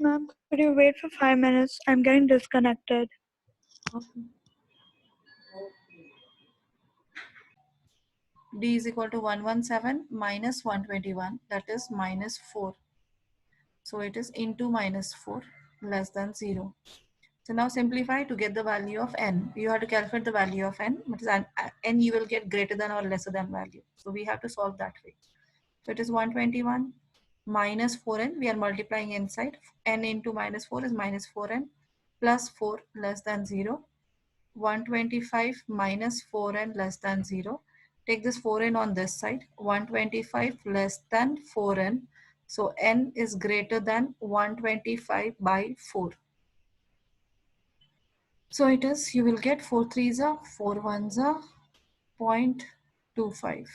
Ma'am, could you wait for 5 minutes? I'm getting disconnected. Okay. D is equal to 117 minus 121, that is minus 4. So it is into minus 4 less than 0. So now simplify to get the value of n. You have to calculate the value of n, but n you will get greater than or lesser than value. So we have to solve that way. So it is 121 minus 4n. We are multiplying inside. N into minus 4 is minus 4n plus 4 less than 0. 125 minus 4n less than 0. Take this 4n on this side. 125 less than 4n. So n is greater than 125 by 4. So it is, you will get 4 3s are 4 1s are 0.25.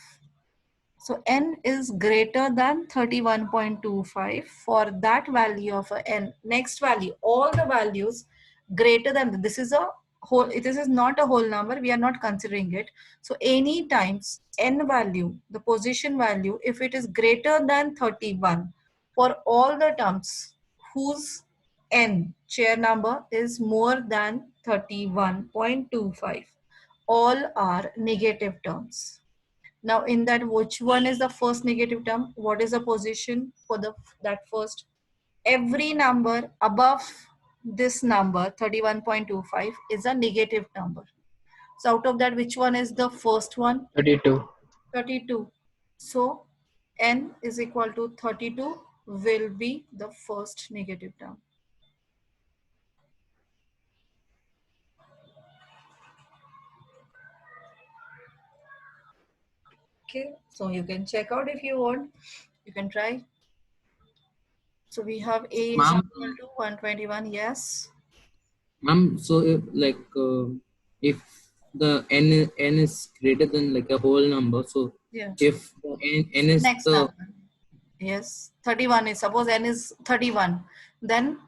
So n is greater than 31.25 for that value of a n. Next value, all the values greater than, this is a whole, this is not a whole number, we are not considering it. So any times n value, the position value, if it is greater than 31 for all the terms whose n chair number is more than 31.25, all are negative terms. Now in that, which one is the first negative term? What is the position for that first? Every number above this number 31.25 is a negative number. So out of that, which one is the first one? 32. 32. So n is equal to 32 will be the first negative term. Okay, so you can check out if you want. You can try. So we have A is equal to 121. Yes. Ma'am, so if the n is greater than like a whole number, so Yeah. if n is Next the number. Yes, 31 is, suppose n is 31, then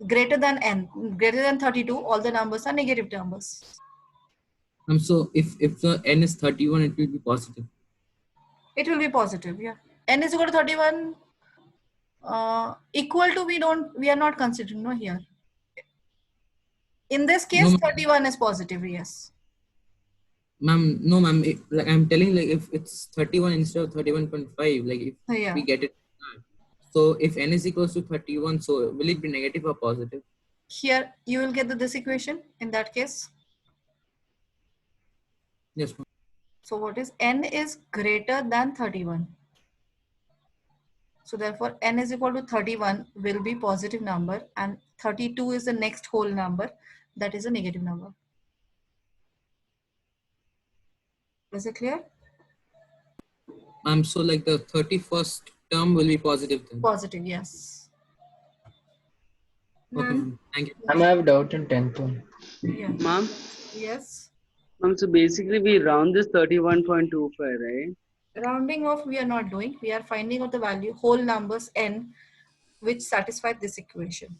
greater than n, greater than 32, all the numbers are negative numbers. so if the n is 31, it will be positive. It will be positive, yeah. N is equal to 31, equal to, we are not considering, no, here. In this case, No, 31 is positive, yes. ma'am, no, ma'am. Like I'm telling, like if it's 31 instead of 31.5, like if Yeah. we get it. So if n is equals to 31, so will it be negative or positive? Here, you will get this equation in that case. Yes, ma'am. So what is n is greater than 31. So therefore, n is equal to 31 will be positive number and 32 is the next whole number, that is a negative number. Is it clear? So like the 31st term will be positive then. Positive, yes. Okay, ma'am. Thank you. I have a doubt in 10th one. Yeah. Ma'am, Yes. so basically we round this 31.25, right? Rounding off we are not doing. We are finding out the value, whole numbers n, which satisfy this equation.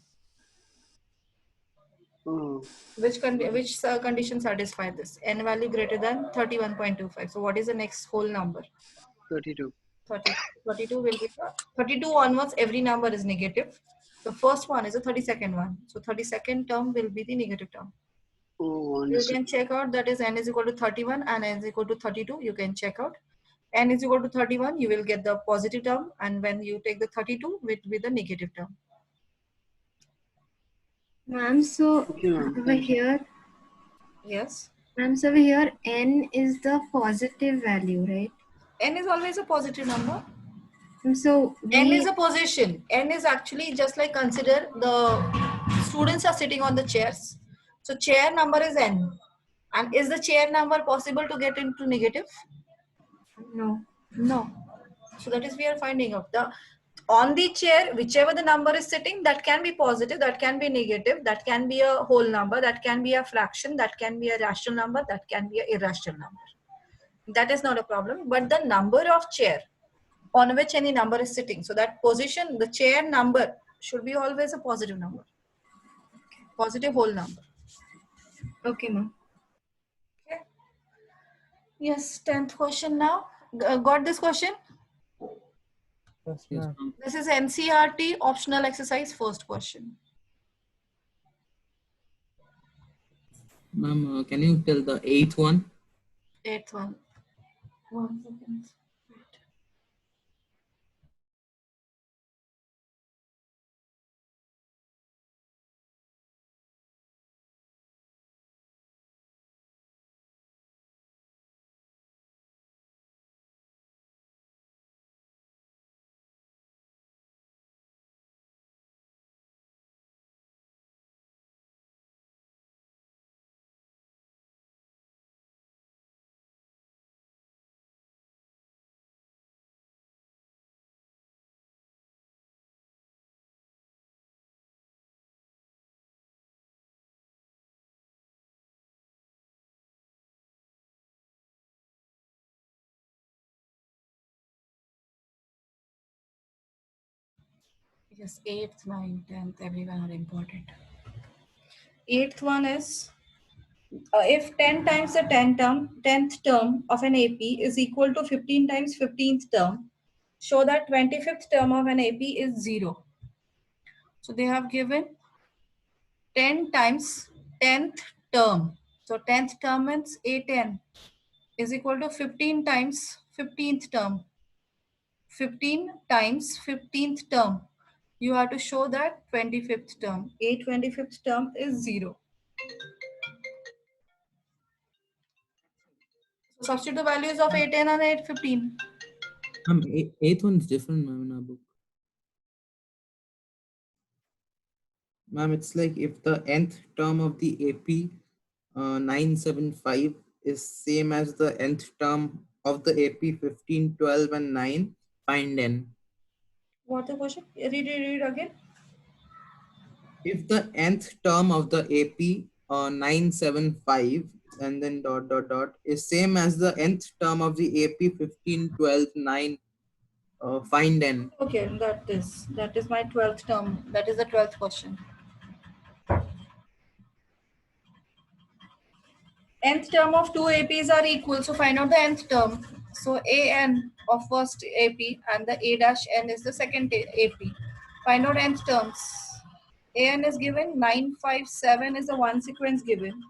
Oh, Which condition satisfy this? N value greater than 31.25. So what is the next whole number? 32. 32 will be 32 onwards, every number is negative. The first one is the 32nd one. So 32nd term will be the negative term. Oh, You understood. can check out, that is n is equal to 31 and n is equal to 32. You can check out. N is equal to 31, you will get the positive term, and when you take the 32, it will be the negative term. Ma'am, so Okay, ma'am. over here, Yes. ma'am, so over here, n is the positive value, right? N is always a positive number. So N is a position. N is actually just like, consider the students are sitting on the chairs. So chair number is n. And is the chair number possible to get into negative? no. No. So that is we are finding out. On the chair, whichever the number is sitting, that can be positive, that can be negative, that can be a whole number, that can be a fraction, that can be a rational number, that can be an irrational number. That is not a problem. But the number of chair on which any number is sitting, so that position, the chair number should be always a positive number. Positive whole number. Okay, ma'am. Okay. Yes, 10th question now. Got this question? Yes, Yes, ma'am. ma'am. This is NCRT optional exercise, first question. Ma'am, can you tell the eighth one? 8th one. 1 second. Wait. Yes, 8th, 9th, 10th, everyone are important. 8th one is if 10 times the 10th term of an AP is equal to 15 times 15th term, show that 25th term of an AP is 0. So they have given 10 times 10th term. So 10th term means A10 is equal to 15 times 15th term. 15 times 15th term. You have to show that 25th term. A 25th term is 0. So substitute the values of A10 and A15. Ma'am, eighth one is different, ma'am, in our book. Ma'am, it's like if the nth term of the AP 975 is same as the nth term of the AP 15, 12, and 9, find n. What's the question? Read again. If the nth term of the AP 975 and then dot dot dot is same as the nth term of the AP 15, 12, 9, find n. Okay, that is my 12th term. That is the 12th question. Nth term of two APs are equal, so find out the nth term. So AN of first AP and the A dash N is the second AP. Find out nth terms. AN is given 957 is the one sequence given,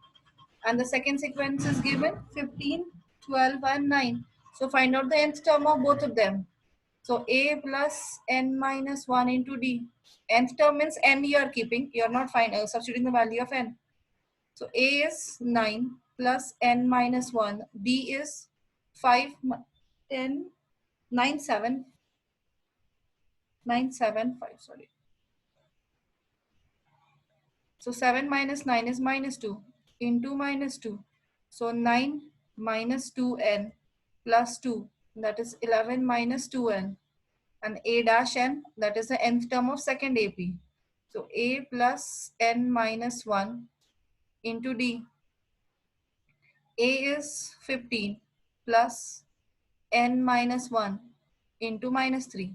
and the second sequence is given 15, 12, and 9. So find out the nth term of both of them. So A plus N minus 1 into D. Nth term means N you are keeping, you are not substituting the value of N. So A is 9 plus N minus 1. D is 5, 10, 9, 7, 9, 7, 5, sorry. So 7 minus 9 is minus 2 into minus 2. So 9 minus 2N plus 2, that is 11 minus 2N. And A dash N, that is the nth term of second AP. So A plus N minus 1 into D. A is 15 plus N minus 1 into minus 3.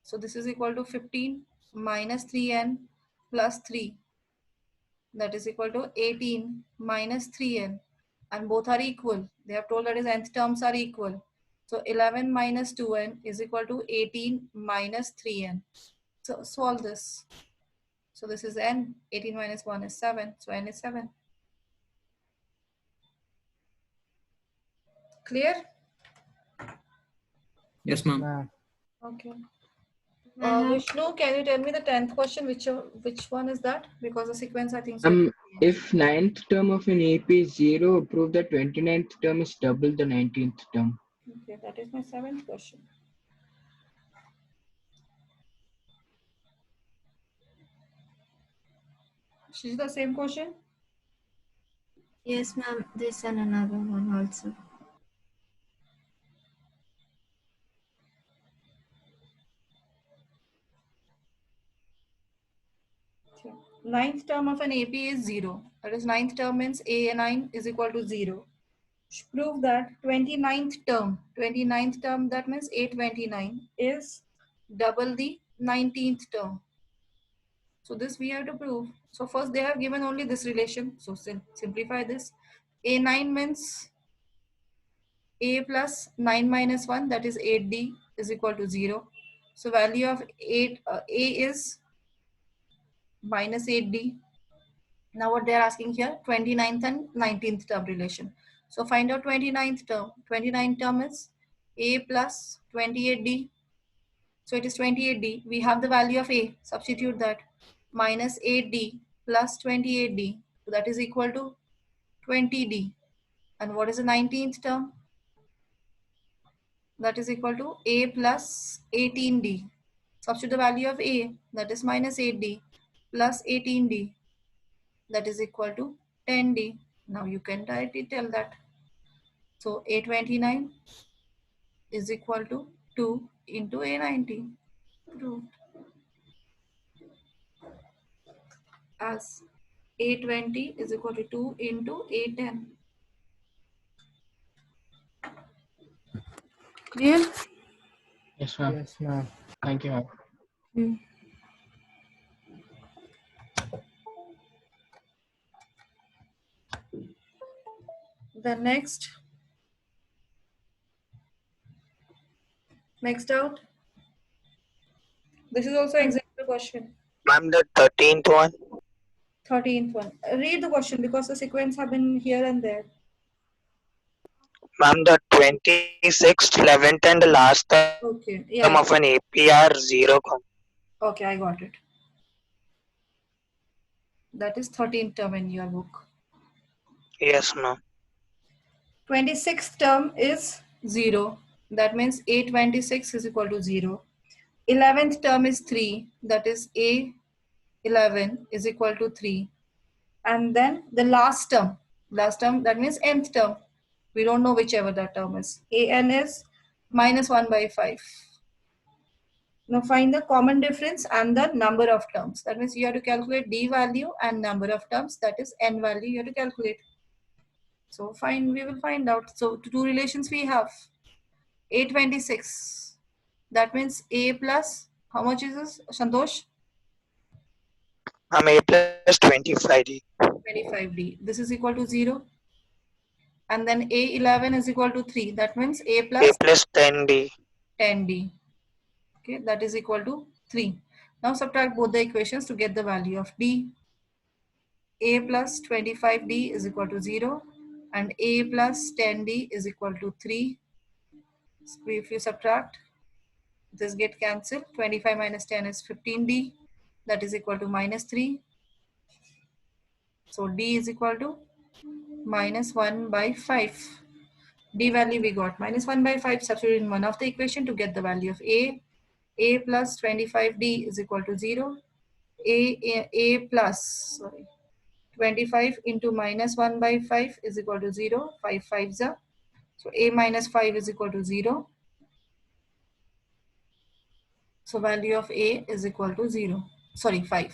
So this is equal to 15 minus 3N plus 3. That is equal to 18 minus 3N. And both are equal. They have told that is nth terms are equal. So 11 minus 2N is equal to 18 minus 3N. So solve this. So this is N. 18 minus 1 is 7. So N is 7. Clear? Yes, ma'am. Ma'am. Okay. Ma'am. Vishnu, can you tell me the 10th question? Which one is that? Because the sequence I think so. If 9th term of an AP is 0, prove that 29th term is double the 19th term. Okay, that is my 7th question. Is the same question? Yes, ma'am. This and another one also. Okay. 9th term of an AP is 0. That is 9th term means A9 is equal to 0. Prove that 29th term that means A29 is double the 19th term. So this we have to prove. So first they have given only this relation. So simplify this. A9 means A plus 9 minus 1, that is 8D, is equal to 0. So value of A is minus 8D. Now what they are asking here, 29th and 19th term relation. So find out 29th term. 29th term is A plus 28D. So it is 28D. We have the value of A. Substitute that. Minus 8D plus 28D. So that is equal to 20D. And what is the 19th term? That is equal to A plus 18D. Substitute the value of A, that is minus 8D plus 18D, that is equal to 10D. Now you can directly tell that. So A29 is equal to 2 into A19. Proved. As A20 is equal to 2 into A10. Clear? Yes, ma'am. Yes, ma'am. Thank you, ma'am. The next out. This is also example question. Ma'am, the 13th one. 13th one. Read the question because the sequence have been here and there. Ma'am, the 26th, 11th, and the last term Okay. Yeah. of an APR 0. Okay, I got it. That is 13th term in your book. Yes, ma'am. 26th term is 0. That means A26 is equal to 0. 11th term is 3. That is A11 is equal to 3. And then the last term, that means nth term. We don't know whichever that term is. An is minus 1 by 5. Now find the common difference and the number of terms. That means you have to calculate D value and number of terms. That is N value you have to calculate. So we will find out. So two relations we have. A26. That means A plus, how much is this, Santosh? Ma'am, A plus 25D. 25D. This is equal to 0. And then A11 is equal to 3. That means A plus A plus 10D. 10D. Okay, that is equal to 3. Now subtract both the equations to get the value of D. A plus 25D is equal to 0 and A plus 10D is equal to 3. So if you subtract, this get cancelled. 25 minus 10 is 15D. That is equal to minus 3. So D is equal to minus 1 by 5. D value we got minus 1 by 5. Substitute in one of the equation to get the value of A. A plus 25D is equal to 0. A plus 25 into minus 1 by 5 is equal to 0. 5 5s are. So A minus 5 is equal to 0. So value of A is equal to 0. Sorry, 5.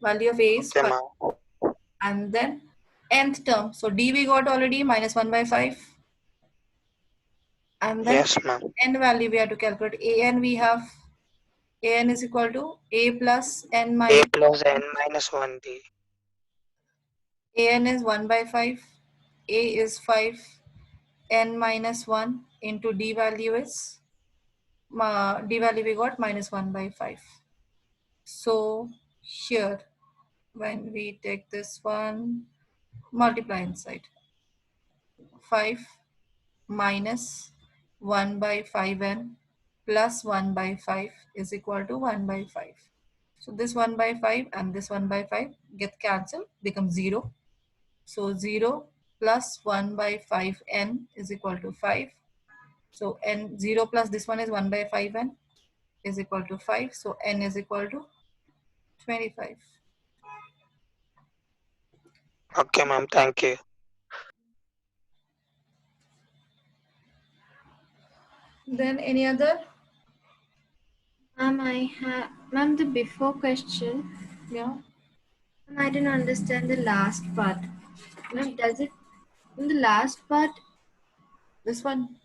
Value of A is Okay, 5. ma'am. And then nth term. So D we got already minus 1 by 5. And then Yes, ma'am. n value we have to calculate. An we have. An is equal to A plus n A minus. plus N minus 1D. An is 1 by 5. A is 5. N minus 1 into D value is, D value we got minus 1 by 5. So here, when we take this one, multiply inside. 5 minus 1 by 5n plus 1 by 5 is equal to 1 by 5. So this 1 by 5 and this 1 by 5 get cancelled, become 0. So 0 plus 1 by 5n is equal to 5. So n 0 plus this one is 1 by 5n is equal to 5. So n is equal to 25. Okay, ma'am. Thank you. Then any other? Ma'am, the before question, Yeah. ma'am, I didn't understand the last part. Ma'am, does it, in the last part, This one.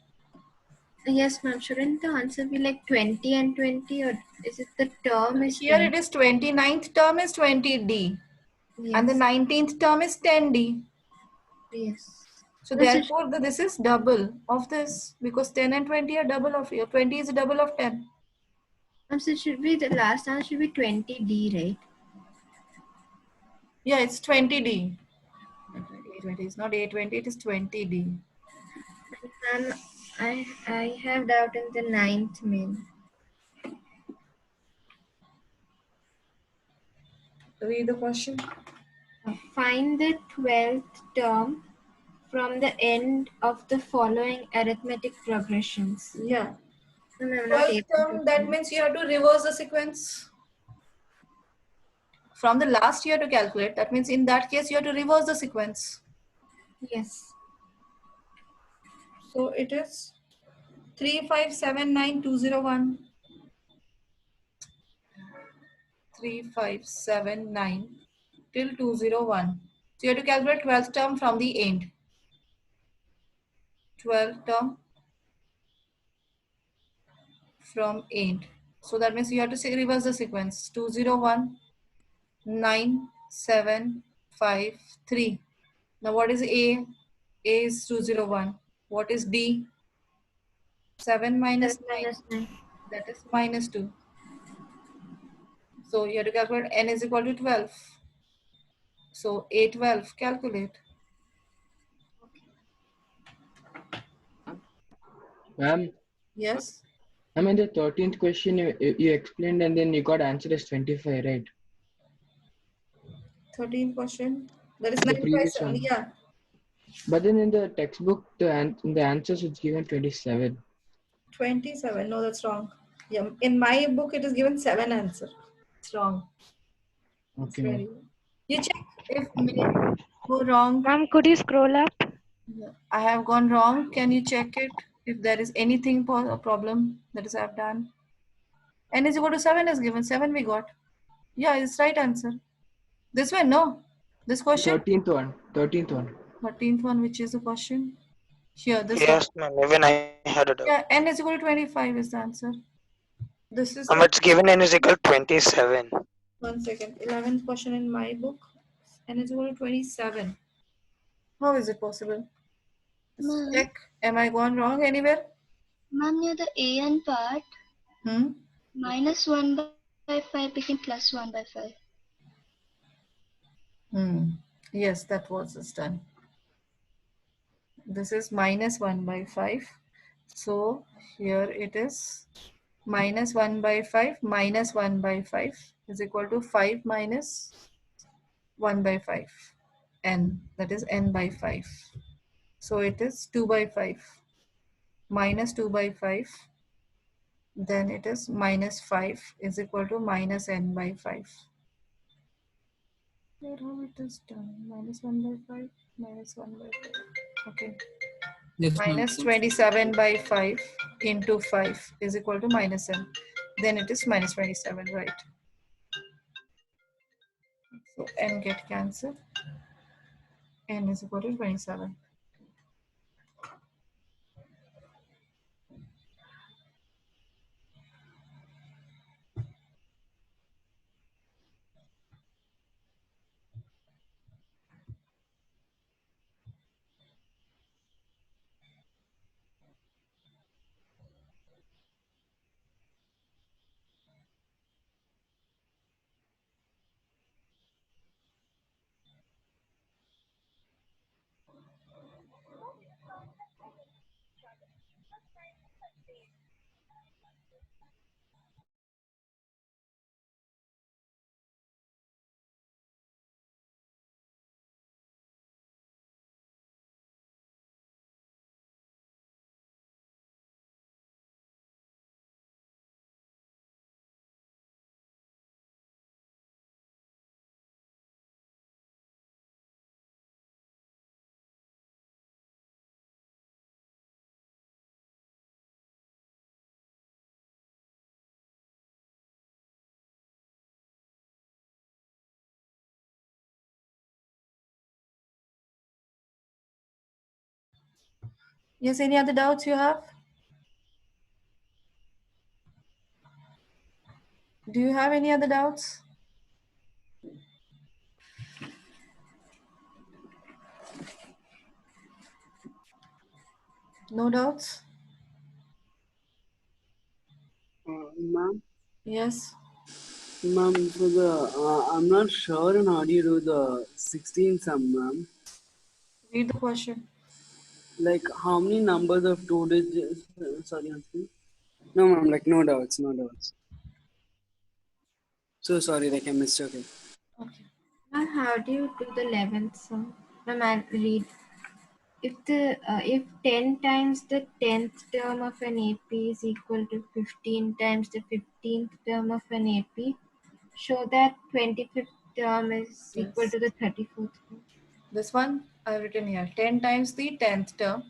Yes, ma'am. Shouldn't the answer be like 20 and 20, or is it the term is Here 20? it is 29th term is 20D and the Yes. 19th term is 10D. Yes. So No, so therefore this is double of this because 10 and 20 are double of here. 20 is a double of 10. so it should be the last answer should be 20D, right? Yeah, it's 20D. 20 is not 820, it is 20D. Ma'am, I have doubt in the ninth main. Read the question. Find the 12th term from the end of the following arithmetic progressions. Yeah. No, I'm not 12th able term, to that find. means you have to reverse the sequence. From the last year to calculate, that means in that case you have to reverse the sequence. Yes. So it is 3579201. 3579 till 201. So you have to calculate 12th term from the end. 12th term from end. So that means you have to say reverse the sequence. 201 9 7 5 3. Now what is A? A is 201. What is B? 7 minus 7 9. minus 9. That is minus 2. So you have to calculate n is equal to 12. So A12, calculate. Ma'am, Yes. I mean the 13th question you explained and then you got answer as 25, right? 13 question. That is The previous 957. one. Yeah. But then in the textbook, the answers is given 27. 27. No, that's wrong. Yeah. In my book, it is given 7 answer. It's wrong. It's Okay, very. ma'am. You check if may go wrong. Ma'am, could you scroll up? I have gone wrong. Can you check it if there is anything a problem that is I have done? N is equal to 7 is given. 7 we got. Yeah, it's right answer. This one, no. This question. 13th one. 13th one. 13th one, which is the question. Here, this one. Yes, ma'am. Even I had a doubt. Yeah, N is equal to 25 is the answer. This is It's given n is equal 27. 1 second. 11th question in my book. N is equal to 27. How is it possible? Ma'am, Check. Am I gone wrong anywhere? ma'am, near the AN part, Hmm? minus 1 by 5 became plus 1 by 5. Yes, that was just done. This is minus 1 by 5. So here it is minus 1 by 5 minus 1 by 5 is equal to 5 minus 1 by 5. N, that is n by 5. So it is 2 by 5 minus 2 by 5. Then it is minus 5 is equal to minus n by 5. Here how it is done. Minus 1 by 5 minus 1 by 5. Okay. Yes, ma'am. Minus 27 by 5 into 5 is equal to minus n. Then it is minus 27, right? So n get cancelled. N is equal to 27. Yes, any other doubts you have? Do you have any other doubts? No doubts? Ma'am, Yes. ma'am, for the I'm not sure on how do you do the 16 sum, ma'am. Read the question. Like how many numbers of two digits? Sorry, answer. No, ma'am. Like no doubts, no doubts. So sorry, like I missed. Okay. Okay. Ma'am, how do you do the 11th sum? Ma'am, I'll read. If 10 times the 10th term of an AP is equal to 15 times the 15th term of an AP, show that 25th term is equal Yes. to the 34th term. This one I've written here. 10 times the 10th term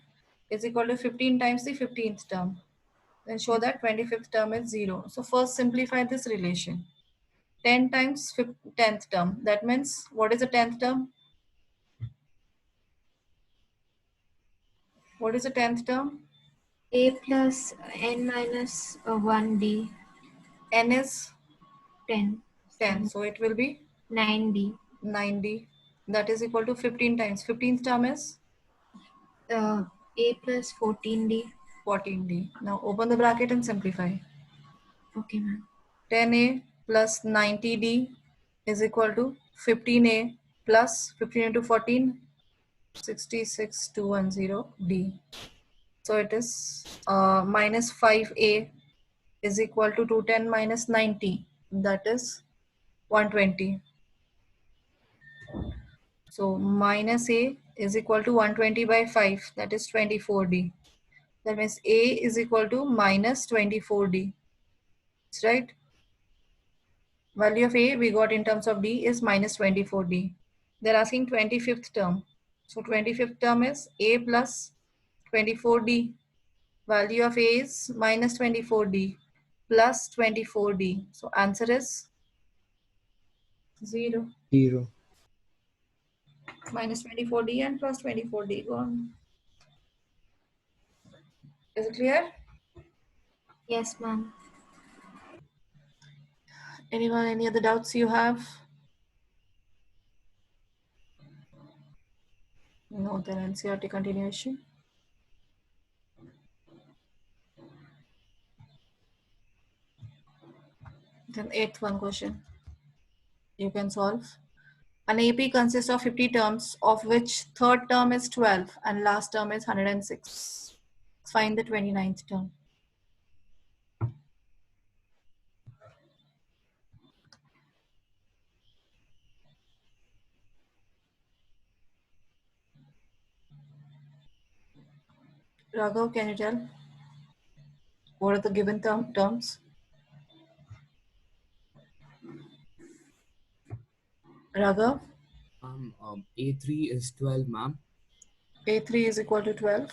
is equal to 15 times the 15th term. Then show that 25th term is 0. So first simplify this relation. 10 times 10th term. That means what is the 10th term? What is the 10th term? A plus n minus 1d, N is 10. 10. So it will be 9d. 9d. That is equal to 15 times. 15th term is A plus 14d. 14d. Now open the bracket and simplify. Okay, ma'am. 10a plus 90d is equal to 15a plus 15 into 14, 66210d. So it is minus 5a is equal to 210 minus 90. That is 120. So minus a is equal to 120 by 5. That is 24d. That means a is equal to minus 24d. That's right. Value of a we got in terms of d is minus 24d. They're asking 25th term. So 25th term is a plus 24d. Value of a is minus 24d plus 24d. So answer is 0. 0. Minus 24d and plus 24d gone. Is it clear? Yes, ma'am. Anyone, any other doubts you have? No, then NCERT continuation. Then 8th one question. You can solve. An AP consists of 50 terms, of which third term is 12 and last term is 106. Find the 29th term. Raghav, can you tell? What are the given terms? Raghav, A3 is 12, ma'am, A3 is equal to 12.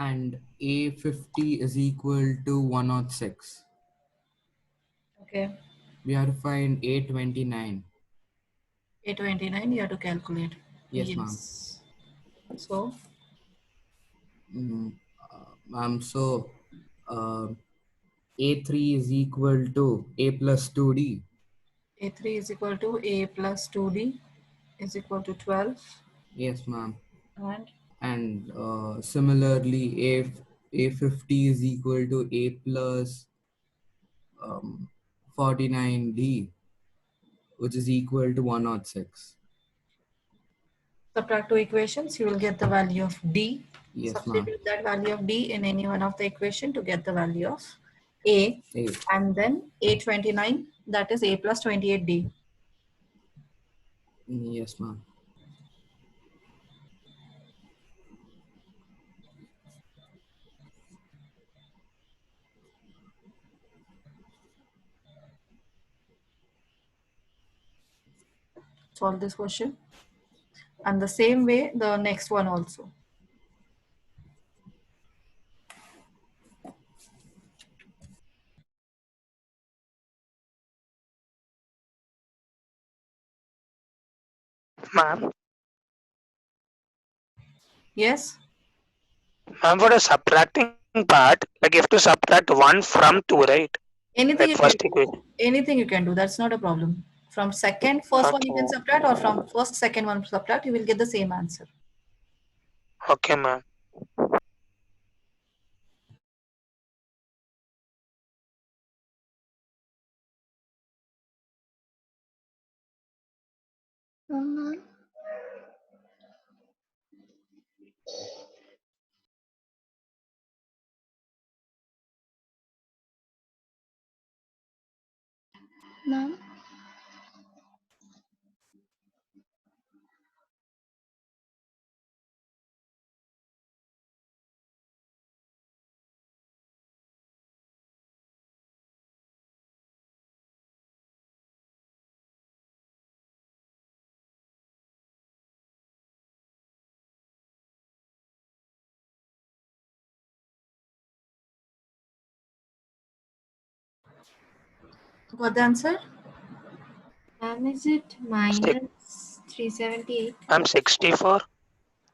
and A50 is equal to 106. Okay. We have to find A29. A29 you have to calculate. Yes, ma'am. So, Ma'am, so A3 is equal to A plus 2D. A3 is equal to A plus 2D is equal to 12. Yes, ma'am. And And similarly, A50 is equal to A plus 49D, which is equal to 106. subtract two equations, you will get the value of D. Yes, ma'am. Substitute that value of D in any one of the equation to get the value of A. And then A29, that is A plus 28D. Yes, ma'am. Solve this question. And the same way, the next one also. Ma'am, Yes? ma'am, for the subtracting part, like you have to subtract 1 from 2, right? Anything Like you can first do. equation. Anything you can do. That's not a problem. From first one you can Okay. subtract, or from first, second one subtract, you will get the same answer. Okay, ma'am. Ma'am. Ma'am. Got the answer? Ma'am, is it minus 378? I'm 64.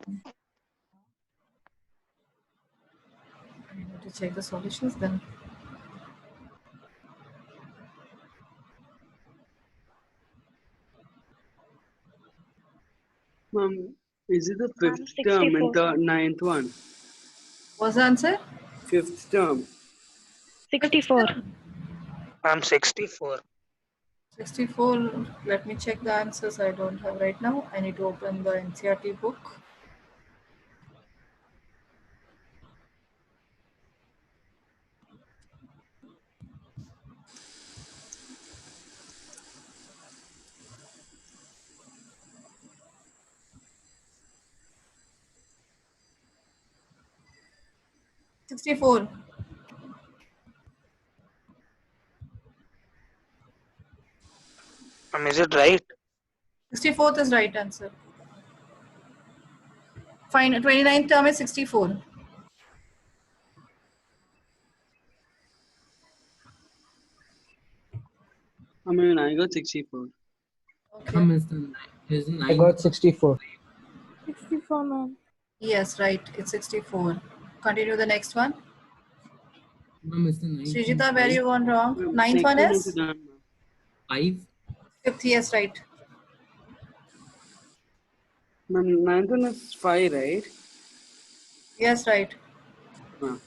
I need to check the solutions then. Ma'am, is it the I'm fifth term and 64. the ninth one? What's the answer? Fifth term. 64. I'm 64. 64. Let me check the answers. I don't have right now. I need to open the NCERT book. $64. Is it right? 64th is right answer. Fine. 29th term is 64. I mean, I got 64. Okay. Is the I ninth got 64. 64, ma'am. Yes, right. It's 64. Continue the next one. is the ninth Srijita, where you gone wrong? Ma'am, Ninth next one one also is? done, ma'am. 5? Fifth, yes, right. Ma'am, ninth one is 5, right? Yes, right. Ma'am.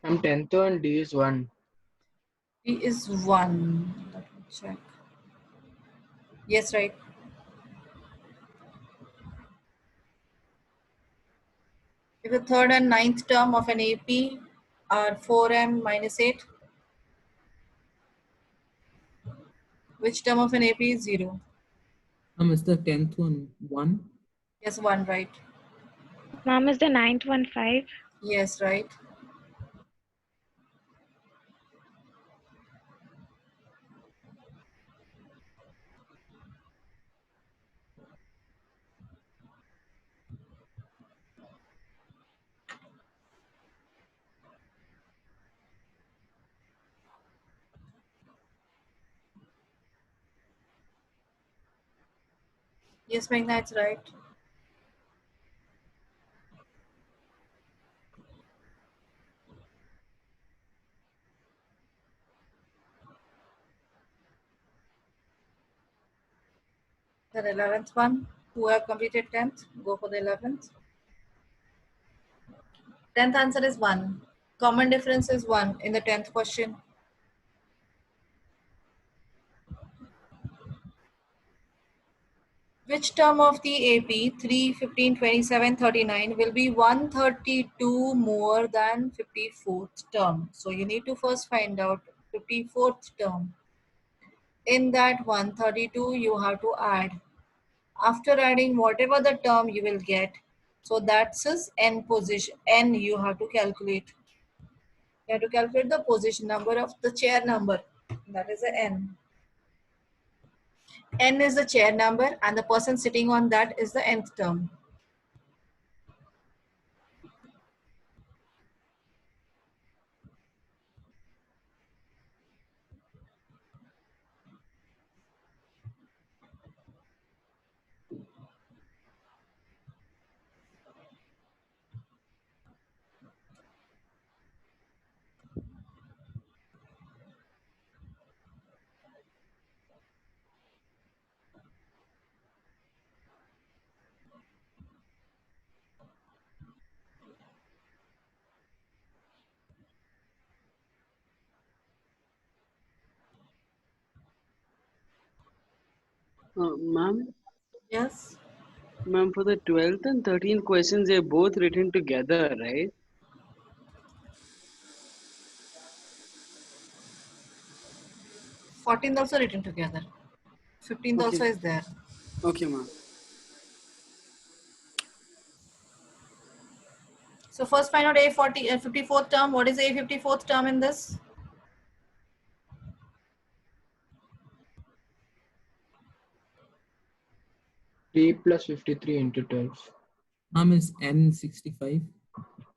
I'm 10th and D is 1. D is 1. Let me check. Yes, right. If the third and ninth term of an AP are 4m minus 8, which term of an AP is 0? Is the 10th one 1? Yes, 1, right. Ma'am, is the ninth one 5? Yes, right. Yes, Meghna, it's right. The 11th one, who have completed 10th, go for the 11th. 10th answer is 1. Common difference is 1 in the 10th question. Which term of the AP 3, 15, 27, 39 will be 132 more than 54th term? So you need to first find out 54th term. In that 132 you have to add. After adding whatever the term you will get, so that's his n position. N you have to calculate. You have to calculate the position number of the chair number. That is the n. N is the chair number and the person sitting on that is the nth term. Ma'am, Yes. ma'am, for the 12th and 13th questions, they're both written together, right? 14th also written together. 15th also Okay. is there. Okay, ma'am. So first find out A54th term. What is A54th term in this? T plus 53 into 12. Is N 65?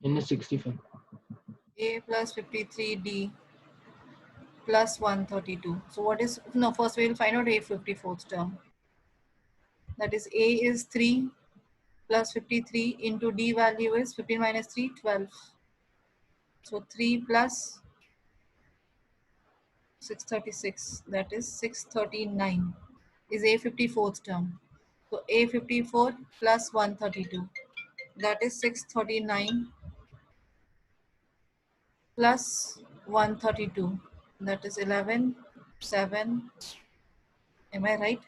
N is 65. A plus 53D plus 132. So what is, no, first we will find out A54th term. That is A is 3 plus 53 into D value is 15 minus 3, 12. So 3 plus 636, that is 639 is A54th term. So A54 plus 132, that is 639 plus 132, that is 11, 7. Am I right?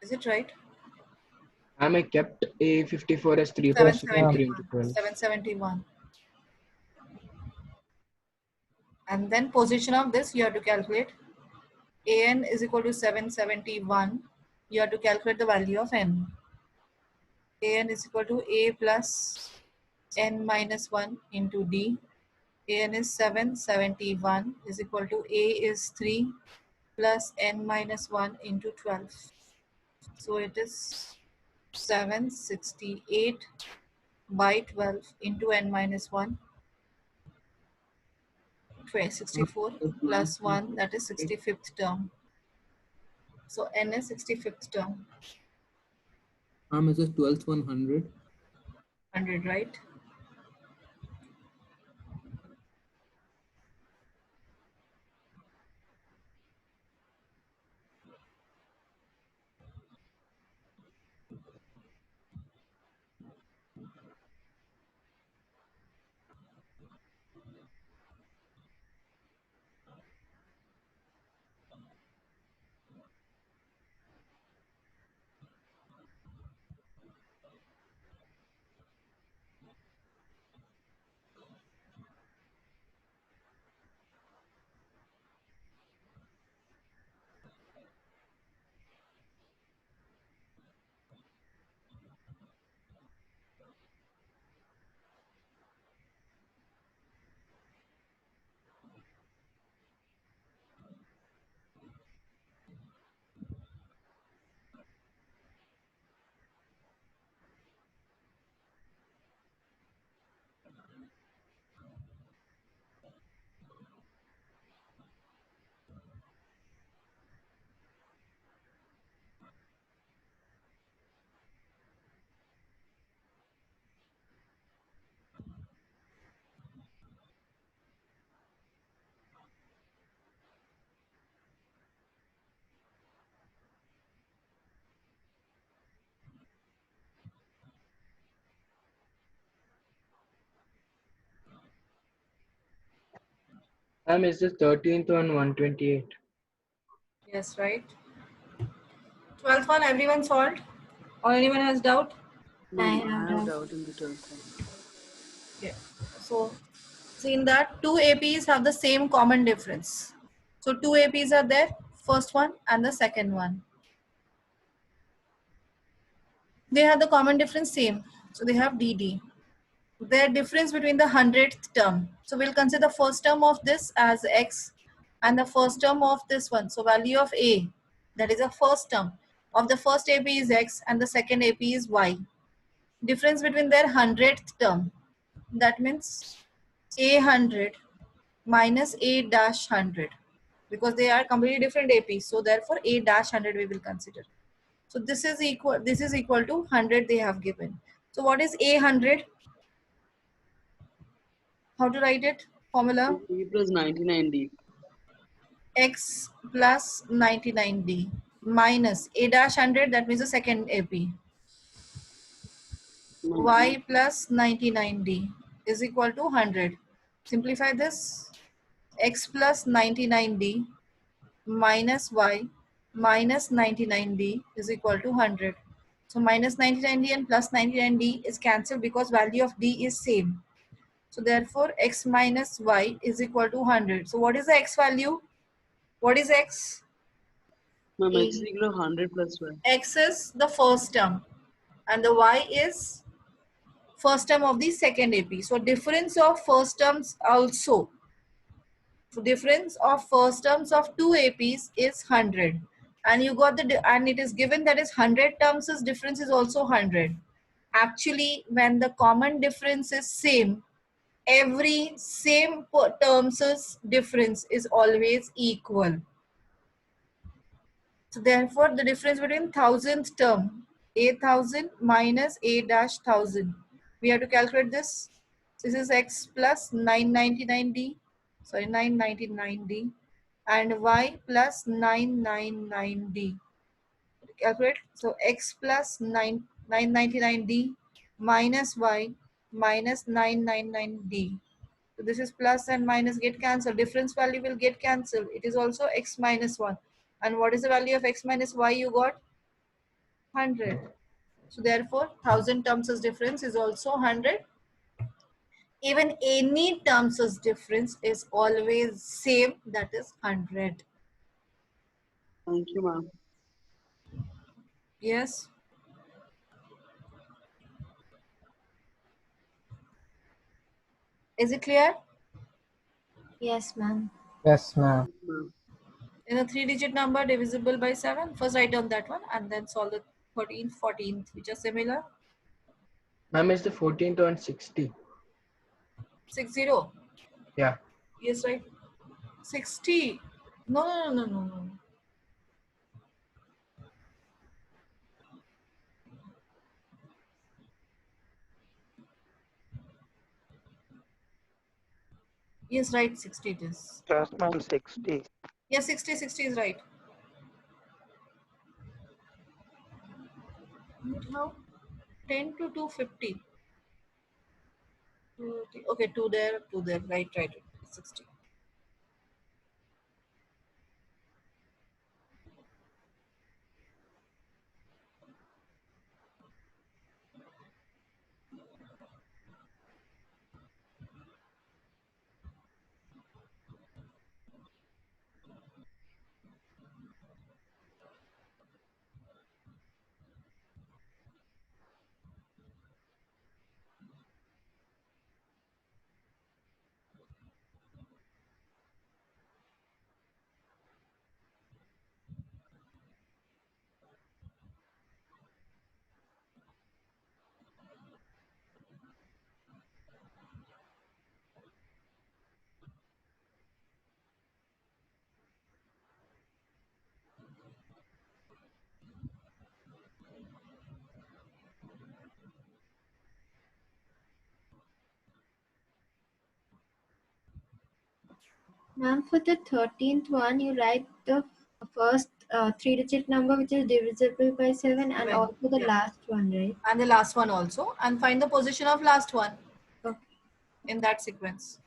Is it right? I kept A54 as 3 plus 53 into 12. 771. And then position of this you have to calculate. An is equal to 771. You have to calculate the value of n. An is equal to A plus n minus 1 into D. An is 771 is equal to A is 3 plus n minus 1 into 12. So it is 768 by 12 into n minus 1. 64 plus 1, that is 65th term. So n is 65th term. Is the 12th 100? 100, right? Is the 13th one 128? Yes, right. 12th one, everyone solved? Or anyone has doubt? Ma'am, I have doubt in the 12th one. Okay. So, see in that, two APs have the same common difference. So, two APs are there, first one and the second one. They have the common difference same. So, they have DD. Their difference between the 100th term. So, we'll consider the first term of this as X and the first term of this one. So, value of A, that is the first term of the first AP is X and the second AP is Y. Difference between their 100th term. That means A100 minus A dash 100, because they are completely different APs. So therefore A dash 100 we will consider. So this is equal to 100 they have given. So what is A100? How to write it? Formula? A plus 99D. X plus 99D minus A dash 100, that means the second AP. Y plus 99D is equal to 100. Simplify this. X plus 99D minus y minus 99D is equal to 100. So minus 99D and plus 99D is cancelled because value of D is same. So therefore x minus y is equal to 100. So what is the x value? What is x? Ma'am, x is equal to 100 plus y. X is the first term and the y is first term of the second AP. So difference of first terms also. So difference of first terms of two APs is 100. And you got and it is given that is 100 terms is difference is also 100. Actually, when the common difference is same, every same terms is difference is always equal. So therefore, the difference between thousandth term, a,000 minus a dash thousand, we have to calculate this. This is x plus 999d, sorry 999d, and y plus 999d. Calculate. So x plus 999d minus y minus 999d. So this is plus and minus get cancelled. Difference value will get cancelled. It is also x minus 1. And what is the value of x minus y you got? 100. So therefore, 1000 terms as difference is also 100. Even any terms as difference is always same, that is 100. Thank you, ma'am. Yes. Is it clear? Yes, ma'am. Yes, ma'am. In a 3-digit number divisible by 7, first write down that one and then solve the 13th, 14th, which are similar. Ma'am, is the 14th one 60? 60. Yeah. Yes, right. 60. No. Yes, right. 60 it is. Yes, ma'am, 60. Yes, 60 is right. How? 10 to 250. Okay, 2 there, 2 there. Right. 60. Ma'am, for the 13th one, you write the first 3-digit number which is divisible by 7 and Seven. also the Yeah. last one, right? And the last one also. And find the position of last one Okay. in that sequence.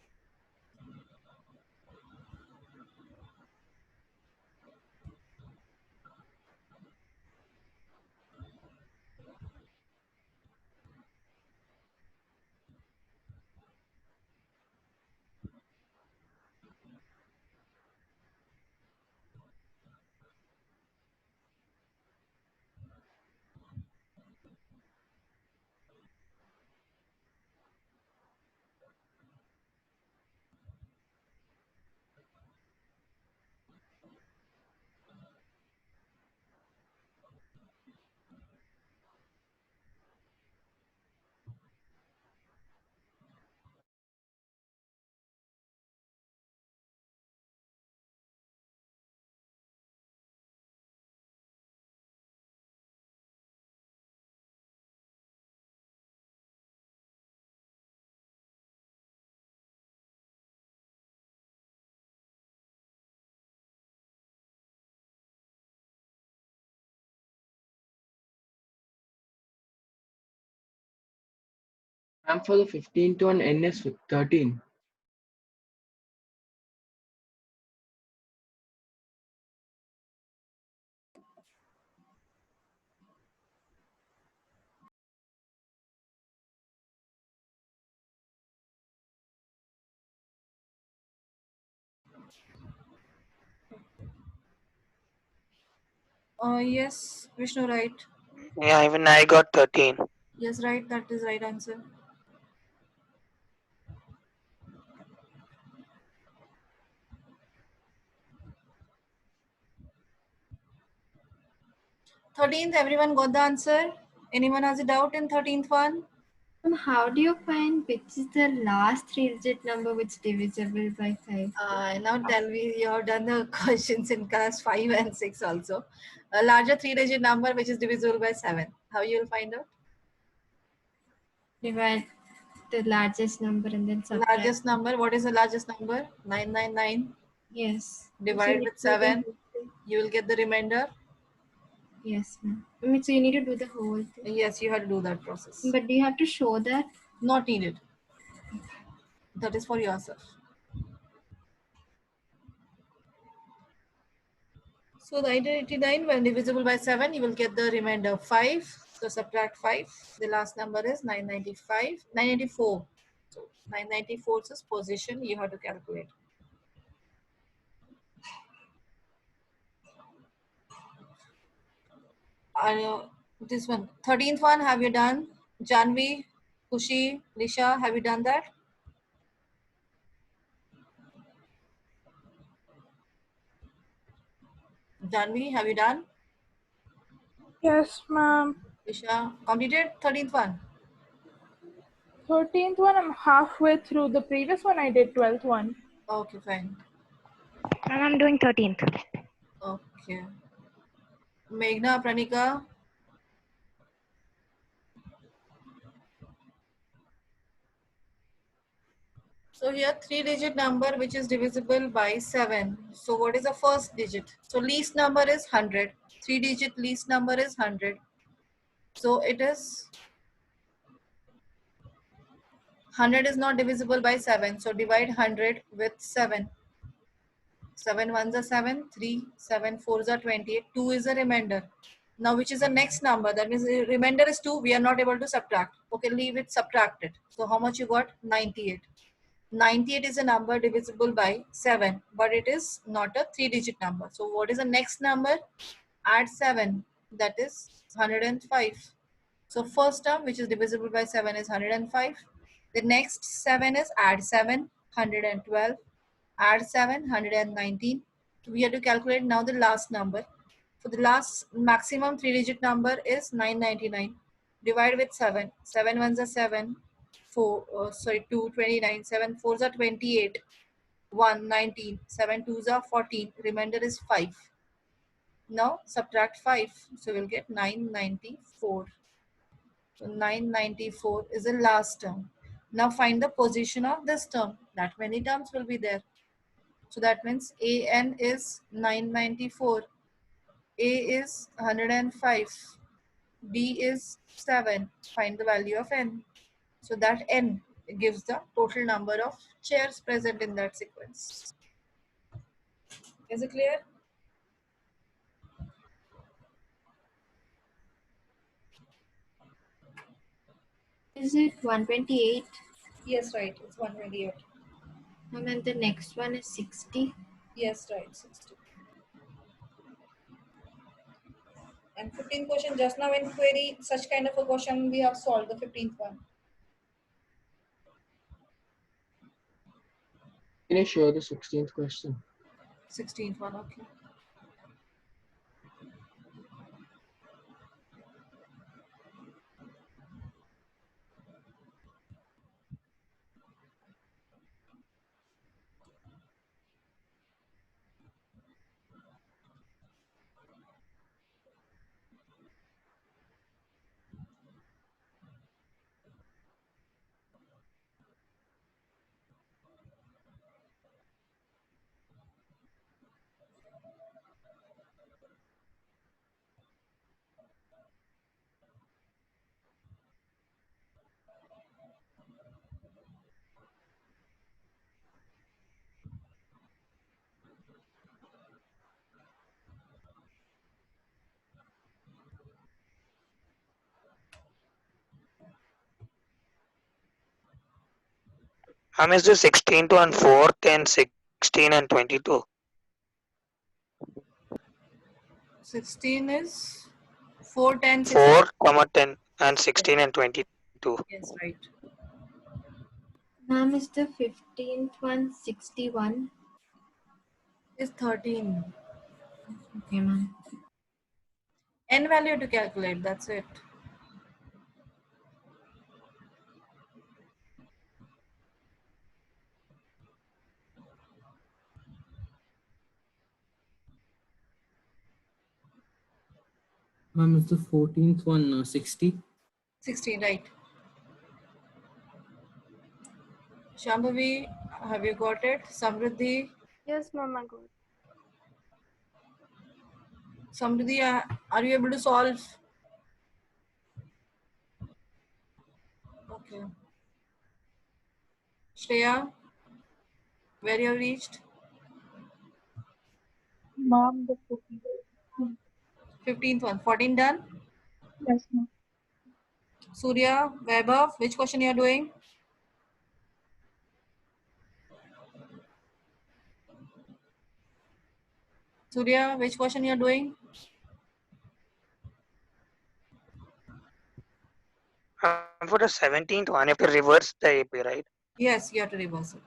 Ma'am, for the 15th one, n is 13. Yes, Vishnu, right. Yeah, even I got 13. Yes, right. That is right answer. Thirteenth, everyone got the answer? Anyone has a doubt in 13th one? How do you find which is the last three-digit number which is divisible by 5? Now tell me, you have done the questions in class 5 and 6 also. A larger three-digit number which is divisible by 7. How you will find out? Divide the largest number and then subtract. Largest number, what is the largest number? 999. Yes. Divide So with you need to do the 7. whole thing. You will get the remainder. Yes, ma'am. I mean, so you need to do the whole thing. Yes, you have to do that process. But do you have to show that? Not needed. That is for yourself. So the 989 when divisible by 7, you will get the remainder 5. So subtract 5. The last number is 995, 994. So 994's position you have to calculate. This one, 13th one, have you done? Janvi, Kushi, Lisha, have you done that? Janvi, have you done? Yes, ma'am. Lisha, completed 13th one? 13th one, I'm halfway through. The previous one I did 12th one. Okay, fine. Ma'am, I'm doing 13th. Okay. Meghna, Pranika. So here three-digit number which is divisible by 7. So what is the first digit? So least number is 100. Three-digit least number is 100. So it is 100 is not divisible by 7. So divide 100 with 7. 7 ones are 7, 3, 7 fours are 28, 2 is a remainder. Now which is the next number? That means the remainder is 2, we are not able to subtract. Okay, leave it subtracted. So how much you got? 98. 98 is a number divisible by 7, but it is not a three-digit number. So what is the next number? Add 7, that is 105. So first term which is divisible by 7 is 105. The next 7 is add 7, 112. Add 7, 119. We have to calculate now the last number. For the last maximum three-digit number is 999. Divide with 7. 7 ones are 7. 2, 29. 7 fours are 28. 1, 19. 7 twos are 14. Remainder is 5. Now subtract 5. So we'll get 994. So 994 is the last term. Now find the position of this term. That many terms will be there. So that means AN is 994. A is 105. D is 7. Find the value of N. So that N gives the total number of chairs present in that sequence. Is it clear? Is it 128? Yes, right. It's 128. And then the next one is 60. Yes, right. 60. And 15th question, just now in query, such kind of a question we have solved, the 15th one. Can you show the 16th question? 16th one, okay. I missed the 16th one, 4th and 16 and 22. 16 is 4, 10, 4, 10, and 16 and 22. Yes, right. Ma'am, is the 15th one 61? Is 13. Okay, ma'am. N value to calculate, that's it. Ma'am, is the 14th one 60? 16, right. Shambhavi, have you got it? Samriddhi? Yes, ma'am, I got it. Samriddhi, are you able to solve? Okay. Shreya, where you have reached? Ma'am, the 14th. 15th one. 14 done? Yes, ma'am. Surya, Vaibhav, which question you are doing? Surya, which question you are doing? For the 17th one, you have to reverse the AP, right? Yes, you have to reverse it.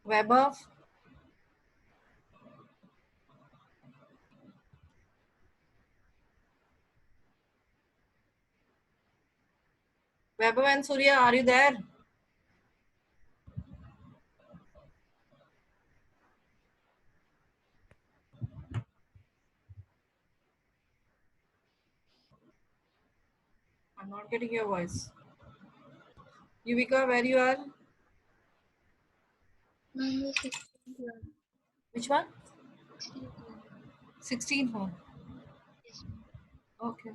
Vaibhav? Vaibhav and Surya, are you there? I'm not getting your voice. Yuvika, where you are? Ma'am, the 16th one. Which one? 16th one. 16th one. Yes, ma'am. Okay.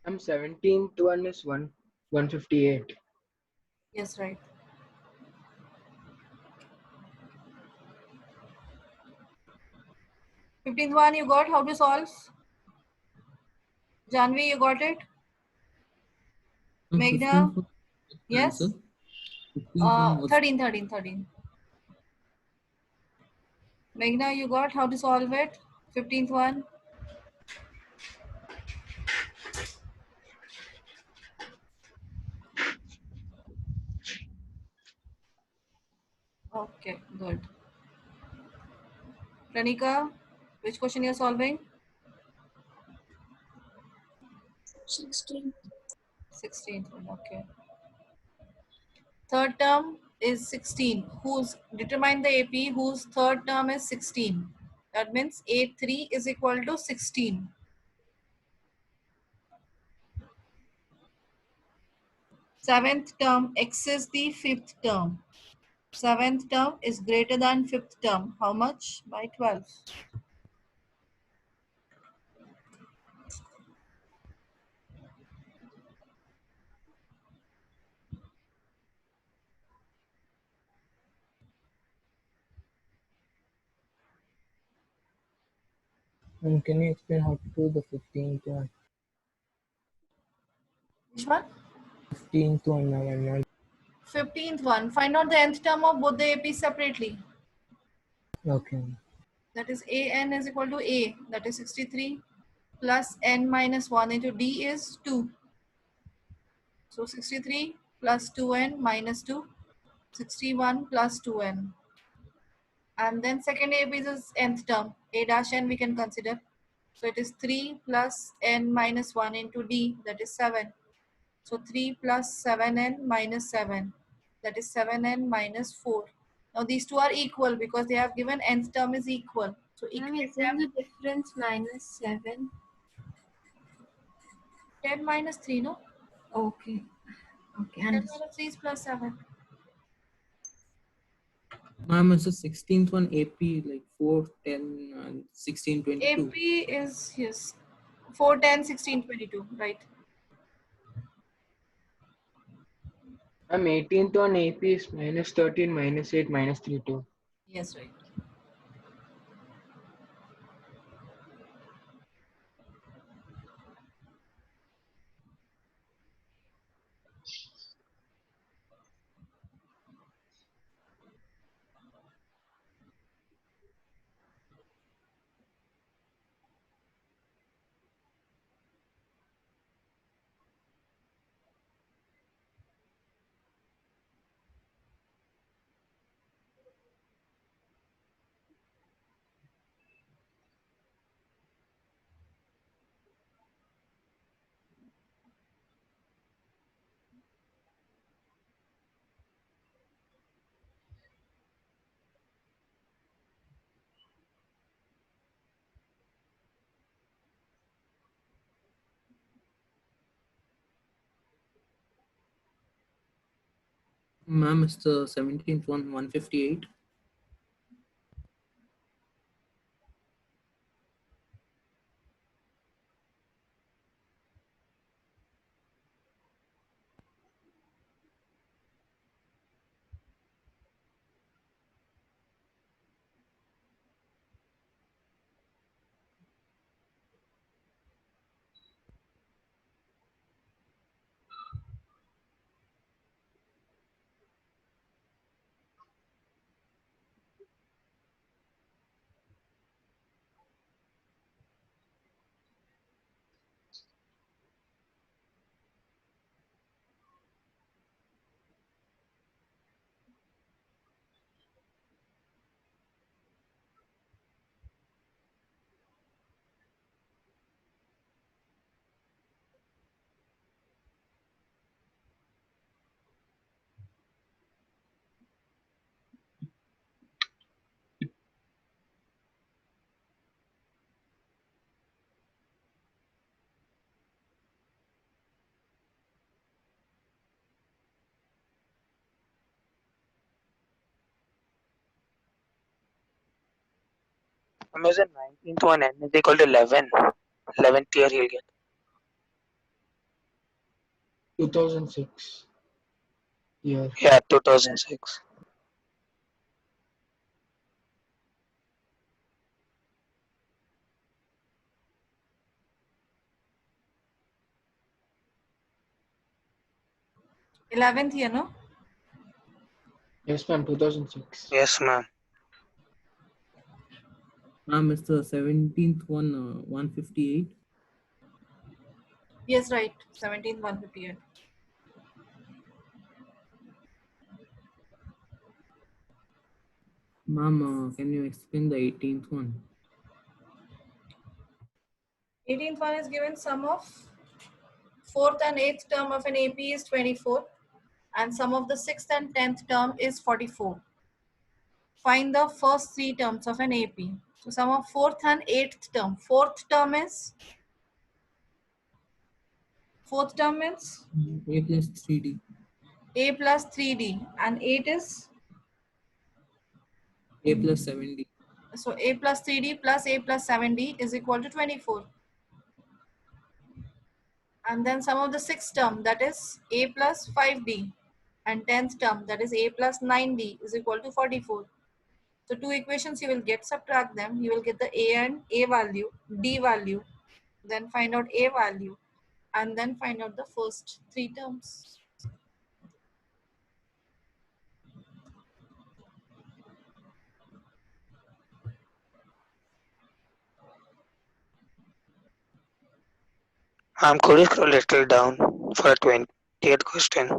I'm 17th one is 158. Yes, right. Fifteenth one you got how to solve? Janvi, you got it? Meghna? 15th one, Yes? answer. 15th one was 13. Meghna, you got how to solve it? 15th one? Okay, good. Pranika, which question you're solving? 16th. 16th one, okay. Third term is 16. Determine the AP whose third term is 16. That means A3 is equal to 16. Seventh term X is the fifth term. Seventh term is greater than fifth term. How much? By 12. And can you explain how to do the 15th one? Which one? 15th one, ma'am. I'm not. 15th one. Find out the nth term of both the APs separately. Okay. That is AN is equal to A. That is 63 plus N minus 1 into D is 2. So 63 plus 2N minus 2. 61 plus 2N. And then second AP is nth term. A dash N we can consider. So it is 3 plus N minus 1 into D. That is 7. So 3 plus 7N minus 7. That is 7N minus 4. Now these two are equal because they have given nth term is equal. So Ma'am, equate isn't them. the difference -7? 10 minus 3, no? Okay. Okay, 10 understood. minus 3 is plus 7. ma'am, it's the 16th one AP like 4, 10, and 16, 22. AP is, yes, 4, 10, 16, 22, right? I'm 18th on AP is -13, -8, -32. Yes, right. Ma'am, it's the 17th one, 158. Amazon 19th one n is equal to 11. 11th year he'll get. 2006 year. Yeah, 2006. Eleventh year, no? Yes, ma'am. 2006. Yes, ma'am. Ma'am, it's the 17th one, 158. Yes, right. 17,158. Ma'am, can you explain the 18th one? 18th one is given sum of 4th and 8th term of an AP is 24 and sum of the 6th and 10th term is 44. Find the first three terms of an AP. So sum of 4th and 8th term. Fourth term is? Fourth term is? A plus 3D. A plus 3D and 8 is? A plus 7D. So A plus 3D plus A plus 7D is equal to 24. And then sum of the 6th term, that is A plus 5D, and 10th term, that is A plus 9D, is equal to 44. So two equations you will get, subtract them, you will get the A and A value, D value, then find out A value, and then find out the first three terms. Could you scroll a little down for a 20th question?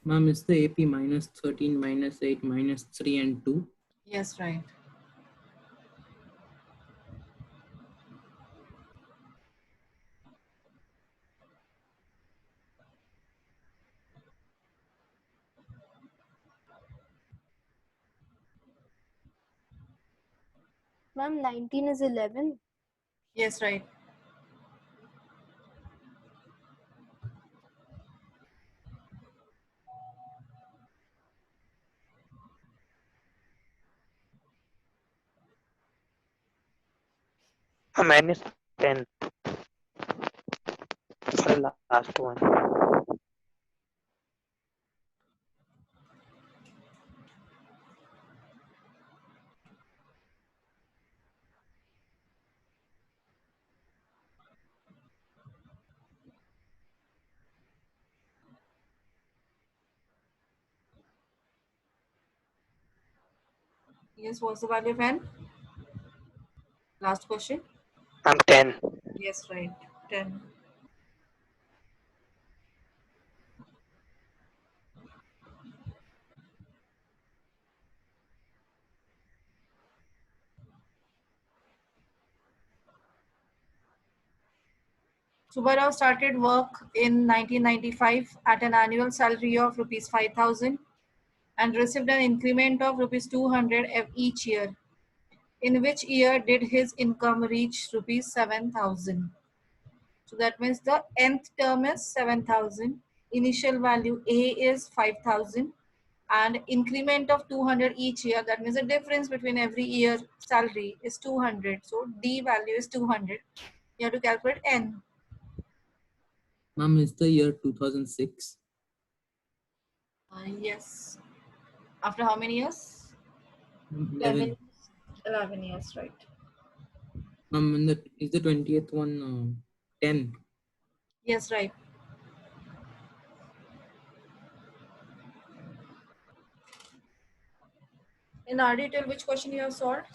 Ma'am, is the AP minus 13, minus 8, minus 3 and 2? Yes, right. Ma'am, 19 is 11. Yes, right. N is 10 for the last one. Yes, what's the value of N? Last question. 10. Yes, right. 10. Subbarao started work in 1995 at an annual salary of rupees 5,000 and received an increment of rupees 200 each year. In which year did his income reach rupees 7,000? So that means the nth term is 7,000. Initial value A is 5,000 and increment of 200 each year. That means the difference between every year salary is 200. So D value is 200. You have to calculate N. Ma'am, is the year 2006? Yes. After how many years? 11. 11 years, right. Ma'am, is the 20th one 10? Yes, right. In RD, till which question you have solved?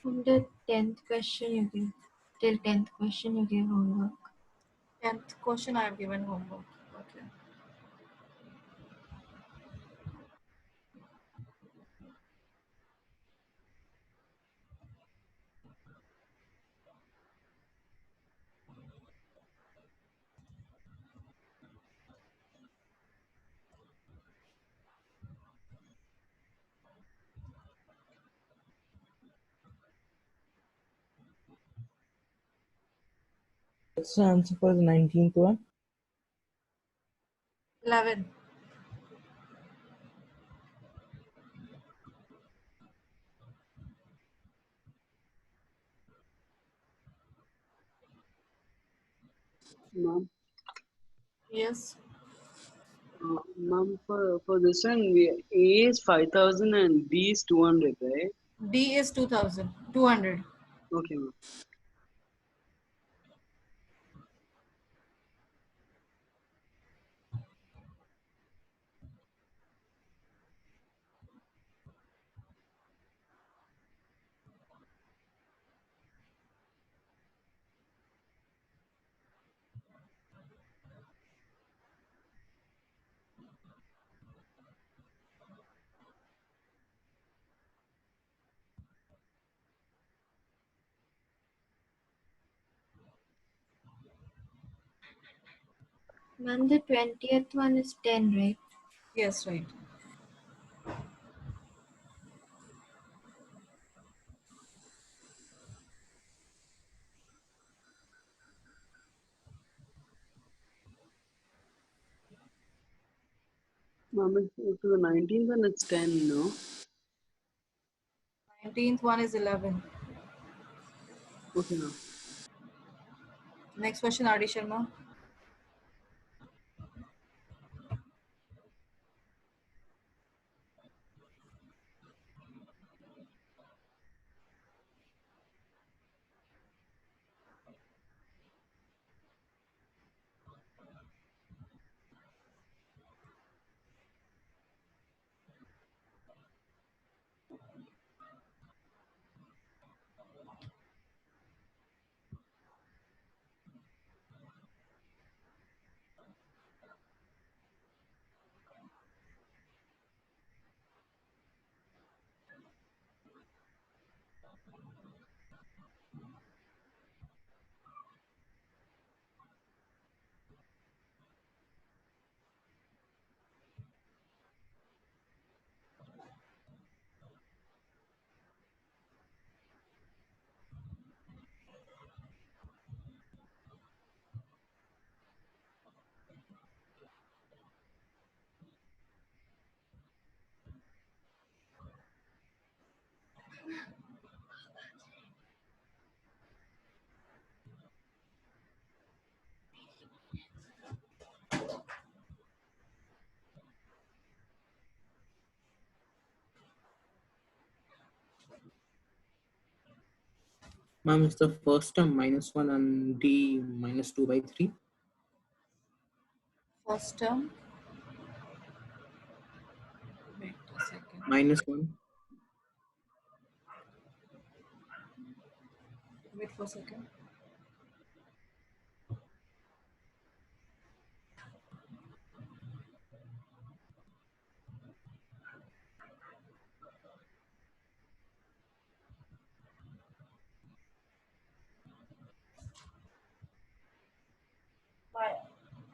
From the 10th question you give, till 10th question you give homework. 10th question I have given homework. Okay. What's the answer for the 19th one? 11. Ma'am, Yes. ma'am, for this one, A is 5,000 and B is 200, right? D is 2,000. 200. Okay, ma'am. Ma'am, the 20th one is 10, right? Yes, right. Ma'am, to the 19th one, it's 10, no? 19th one is 11. Okay, ma'am. Next question, RD Sharma. Ma'am, is the first term -1 and D -2/3? First term. Wait a second. -1. Wait for a second.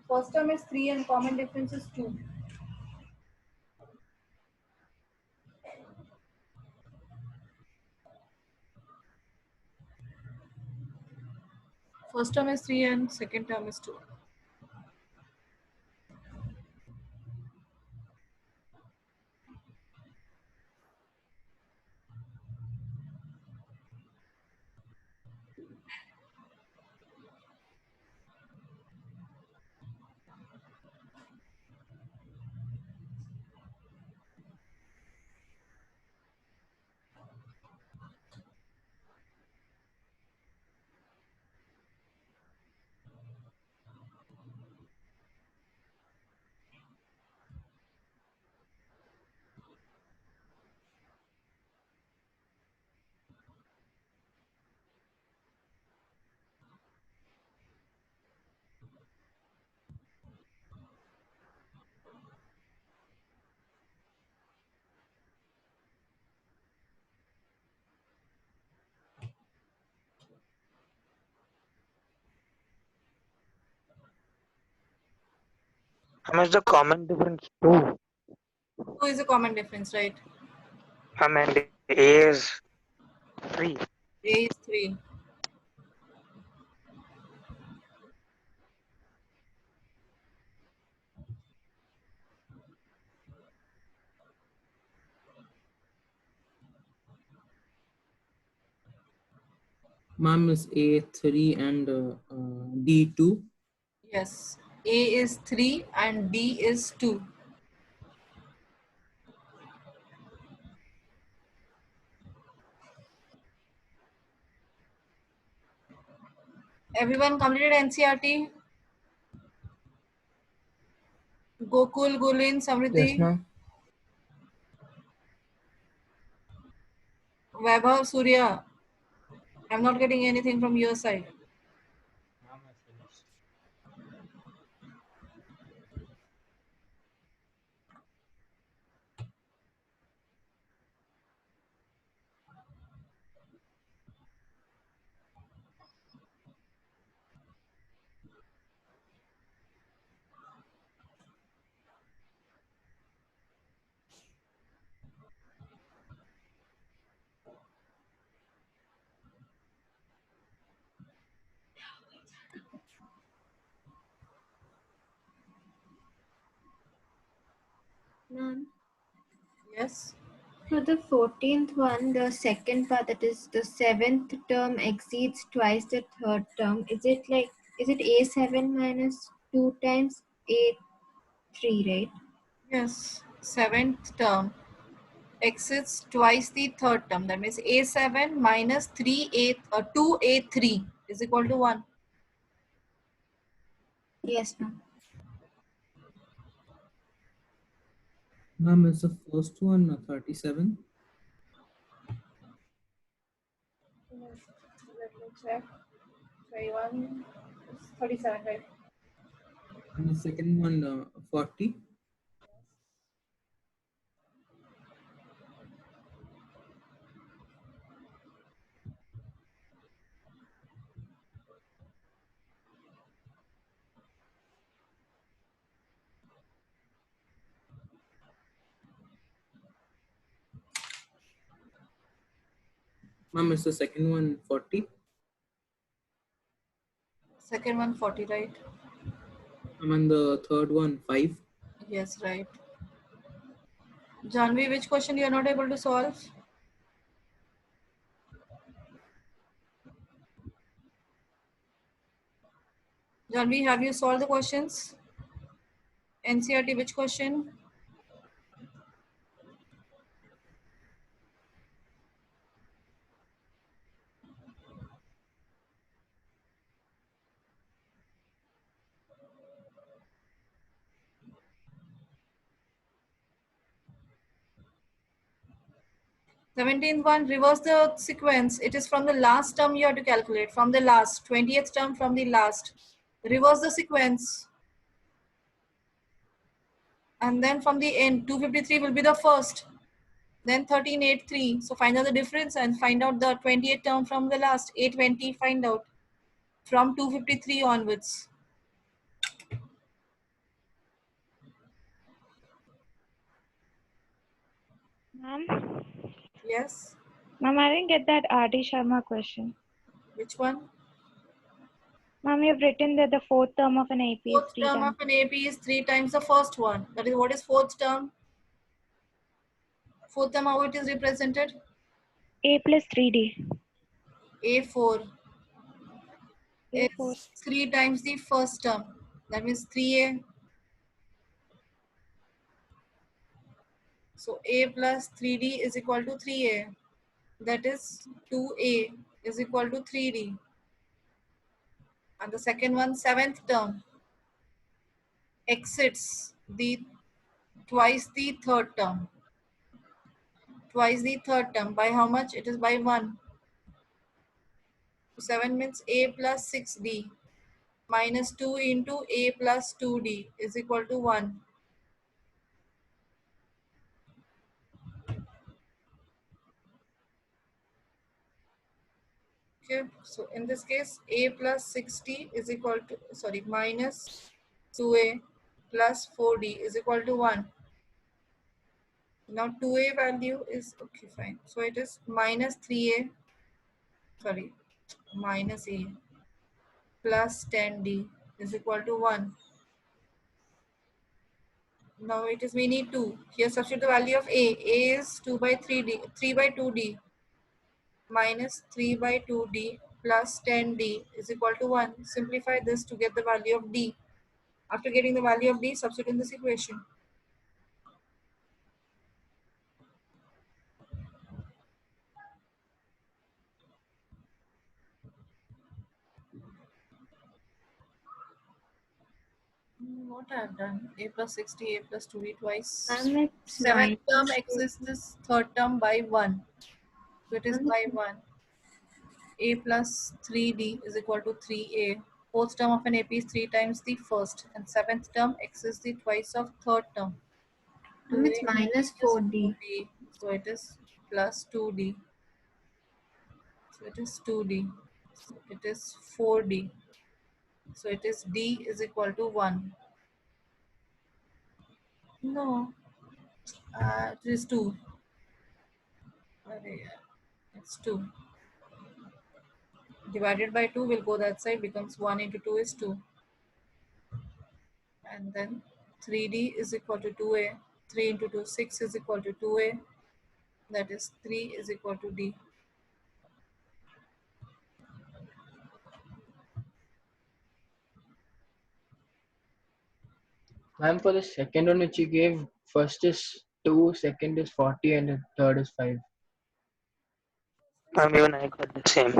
First term is 3 and common difference is 2. First term is 3 and second term is 2. How much the common difference? 2. 2 is a common difference, right? And A is 3. A is 3. Ma'am, is A3 and D2? Yes. A is 3 and D is 2. Everyone completed NCRT? Gokul, Gulin, Samriddhi? Yes, ma'am. Vaibhav, Surya? I'm not getting anything from your side. Ma'am, Yes. for the 14th one, the second part, that is the 7th term exceeds twice the third term. Is it A7 minus 2 times A3, right? Yes. 7th term exceeds twice the third term. That means A7 minus 2A3 is equal to 1. Yes, ma'am. Ma'am, is the first one 37? Let me check. 21 is 37, right? And the second one 40? Ma'am, is the second one 40? Second one 40, right? And the third one 5? Yes, right. Janvi, which question you are not able to solve? Janvi, have you solved the questions? NCRT, which question? Seventeenth one, reverse the sequence. It is from the last term you have to calculate. From the last, 20th term from the last. Reverse the sequence. And then from the end, 253 will be the first. Then 1383. So find out the difference and find out the 20th term from the last. 820, find out. From 253 onwards. Ma'am, Yes. ma'am, I didn't get that R.D. Sharma question. Which one? Ma'am, you've written that the fourth term of an AP is Fourth 3 term times. of an AP is 3 times the first one. That is, what is fourth term? Fourth term, how it is represented? A plus 3D. A4 A4. is 3 times the first term. That means 3A. So A plus 3D is equal to 3A. That is 2A is equal to 3D. And the second one, seventh term, exits the twice the third term. Twice the third term. By how much? It is by 1. So 7 means A plus 6D minus 2 into A plus 2D is equal to 1. Okay, so in this case, A plus 60 is equal to, sorry, minus 2A plus 4D is equal to 1. Now 2A value is, okay, fine. So it is minus 3A, sorry, minus A plus 10D is equal to 1. Now it is, we need 2. Here substitute the value of A. A is 2 by 3D, 3 by 2D minus 3 by 2D plus 10D is equal to 1. Simplify this to get the value of D. After getting the value of D, substitute in this equation. What I have done, A plus 60, A plus 2D twice. Ma'am, it's Seventh term minus exists this third term by 1. So it is Ma'am, by 1. A plus 3D is equal to 3A. Fourth term of an AP is 3 times the first. And seventh term exists the twice of third term. it's 2A minus 4D. 4D. So it is plus 2D. So it is 2D. So it is 4D. So it is D is equal to 1. No, it is 2. It's 2. Divided by 2 will go that side, becomes 1 into 2 is 2. And then 3D is equal to 2A. 3 into 2, 6 is equal to 2A. That is 3 is equal to D. Ma'am, for the second one which you gave, first is 2, second is 40, and the third is 5. Even I got the same.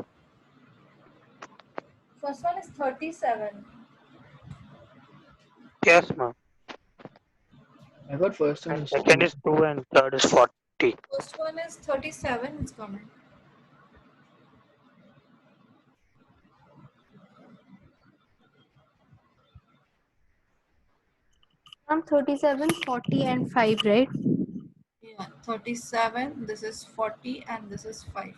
First one is 37. Yes, ma'am. I got first one And is second 2. is 2 and third is 40. First one is 37. It's coming. Ma'am, 37, 40, and 5, right? Yeah, 37. This is 40 and this is 5.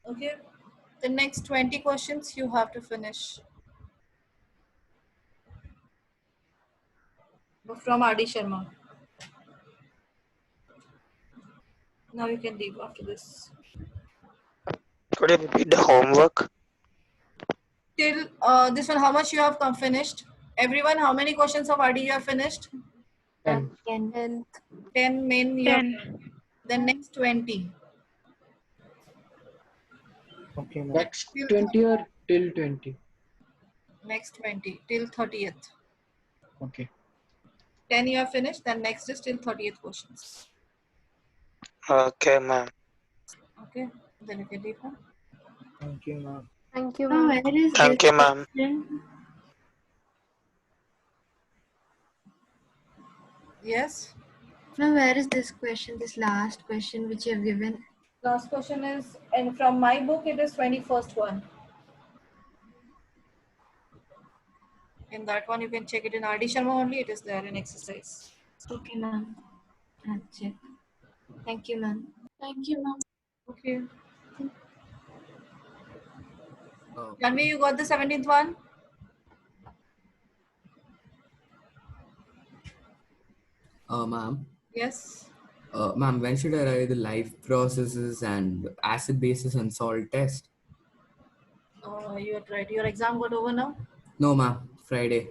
Okay, the next 20 questions you have to finish. From R.D. Sharma. Now you can leave after this. Could you repeat the homework? Till this one, how much you have finished? Everyone, how many questions of RD you have finished? 10. 10. 10 main. You have, 10. then next 20. Okay, ma'am. Next 20 or till 20? Next 20 till 30th. Okay. 10 you have finished. Then next is till 30th questions. Okay, ma'am. Okay. Then you can leave now. Thank you, ma'am. Thank you, Ma'am, ma'am. where is Thank you, ma'am. question? Yes. Ma'am, where is this question, this last question which you have given? Last question is, and from my book, it is 21st one. In that one, you can check it in RD Sharma only. It is there in exercise. Okay, ma'am. I'll check. Thank you, ma'am. Thank you, ma'am. Okay. Janvi, you got the 17th one? Ma'am. Yes. Ma'am, when should I write the life processes and acid bases and salt test? You are right. Your exam got over now? No, ma'am. Friday.